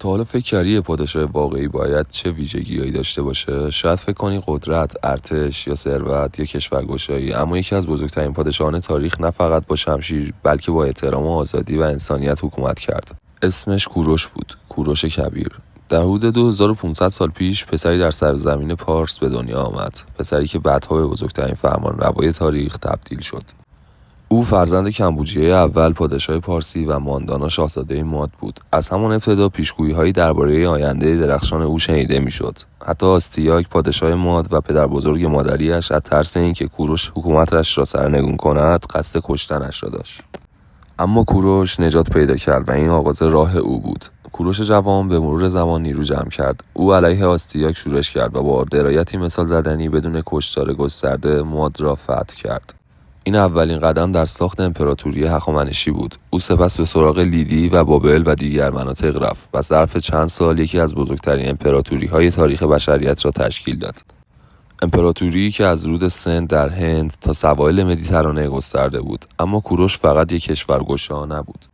تا حالا فکر کردی یه پادشاه واقعی باید چه ویژگی‌هایی داشته باشه؟ شاید فکر کنی قدرت، ارتش یا ثروت یا کشورگشایی، اما یکی از بزرگترین پادشاهان تاریخ نه فقط با شمشیر بلکه با احترام و آزادی و انسانیت حکومت کرد. اسمش کوروش بود، کوروش کبیر. در حدود 2500 سال پیش پسری در سرزمین پارس به دنیا آمد، پسری که بعدها به بزرگترین فرمانروای تاریخ تبدیل شد. او فرزند کمبوجیه اول پادشاه پارسی و ماندانا شاهزاده ماد بود. از همان ابتدا پیشگویی‌هایی درباره آینده درخشان او شنیده می‌شد. حتی آستیاک پادشاه ماد و پدر بزرگ مادری‌اش از ترس اینکه کوروش حکومتش را سرنگون کند قصد کشتنش را داشت. اما کوروش نجات پیدا کرد و این آغاز راه او بود. کوروش جوان به مرور زمان نیرو جمع کرد. او علیه آستیاک شورش کرد و با درایتی مثال زدنی بدون کشتار گسترده ماد را فتح کرد. این اولین قدم در ساخت امپراتوری هخامنشی بود. او سپس به سراغ لیدی و بابل و دیگر مناطق رفت و ظرف چند سال یکی از بزرگترین امپراتوری‌های تاریخ بشریت را تشکیل داد. امپراتوری که از رود سند در هند تا سواحل مدیترانه گسترده بود. اما کوروش فقط یک کشورگشا نبود.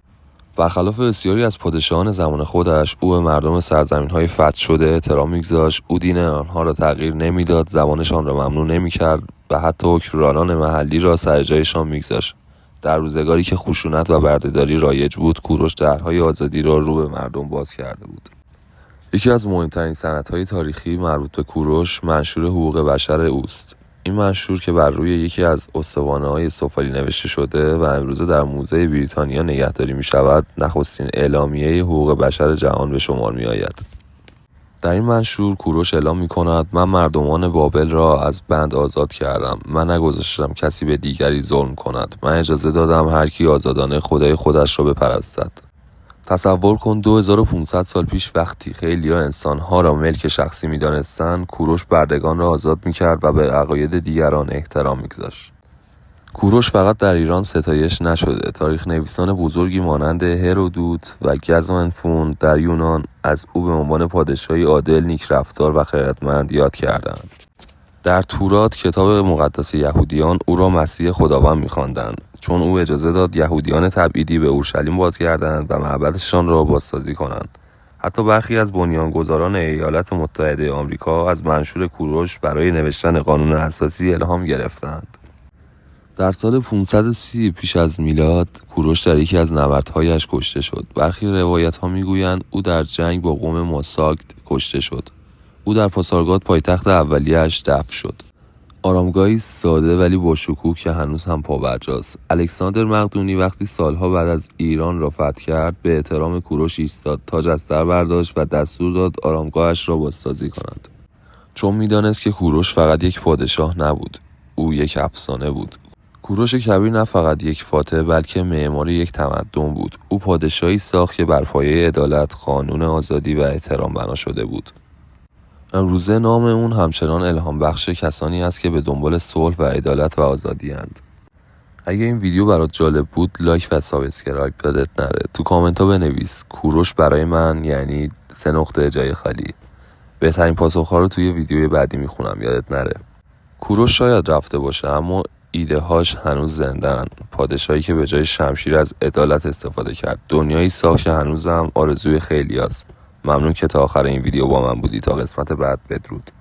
برخلاف بسیاری از پادشاهان زمان خودش، او به مردم سرزمین‌های فتح شده احترام می‌گذاشت. او دین آنها را تغییر نمی‌داد، زبانشان را ممنوع نمی‌کرد و حتی حکمرانان محلی را سر جایشان می‌گذاشت. در روزگاری که خشونت و بردهداری رایج بود، کوروش درهای آزادی را رو به مردم باز کرده بود. یکی از مهمترین سندهای تاریخی مربوط به کوروش منشور حقوق بشر اوست. این منشور که بر روی یکی از استوانه‌های سفالی نوشته شده و امروزه در موزه بریتانیا نگهداری می‌شود، نخستین اعلامیه حقوق بشر جهان به شمار می‌آید. در این منشور کوروش اعلام می‌کند من مردمان بابل را از بند آزاد کردم. من نگذاشتم کسی به دیگری ظلم کند. من اجازه دادم هر کی آزادانه خدای خودش را بپرستد. تصور کن 2500 سال پیش وقتی خیلی‌ها انسان‌ها را ملک شخصی می‌دانستند، کوروش بردگان را آزاد می‌کرد و به عقاید دیگران احترام می‌گذاشت. کوروش فقط در ایران ستایش نشده. تاریخ نویسان بزرگی مانند هرودوت و گزمنفون در یونان از او به عنوان پادشاهی عادل، نیکرفتار و خردمند یاد کردند. در تورات، کتاب مقدس یهودیان، او را مسیح خداوند می‌خواندند، چون او اجازه داد یهودیان تبعیدی به اورشلیم بازگردند و معبدشان را بازسازی کنند. حتی برخی از بنیانگذاران ایالات متحده آمریکا از منشور کوروش برای نوشتن قانون اساسی الهام گرفتند. در سال 530 پیش از میلاد، کوروش در یکی از نبردهایش کشته شد. برخی روایت‌ها می‌گویند او در جنگ با قوم ماساکت کشته شد. او در پاسارگاد پایتخت اولیه‌اش دفن شد. آرامگاهی ساده ولی با شکوه که هنوز هم پابرجاست. الکساندر مقدونی وقتی سالها بعد از ایران را فتح کرد، به احترام کوروش ایستاد، تاج از سر برداشت و دستور داد آرامگاهش را بازسازی کنند. چون می‌دانست که کوروش فقط یک پادشاه نبود، او یک افسانه بود. کوروش کبیر نه فقط یک فاتح بلکه معمار یک تمدن بود. او پادشاهی ساخت که بر پایه عدالت، قانون آزادی و احترام بنا شده بود. امروزه نام اون همچنان الهام بخش کسانی است که به دنبال صلح و عدالت و آزادی اند. اگه این ویدیو برات جالب بود، لایک و سابسکرایب یادت نره. تو کامنت ها بنویس کوروش برای من یعنی 3 نقطه جای خالی. بهترین پاسخ‌ها رو توی ویدیوی بعدی میخونم، یادت نره. کوروش شاید رفته باشه اما ایده هاش هنوز زنده‌اند. پادشاهی که به جای شمشیر از عدالت استفاده کرد. دنیایی ساخت که هنوزم آرزوی خیلیاست. ممنون که تا آخر این ویدیو با من بودی. تا قسمت بعد، بدرود.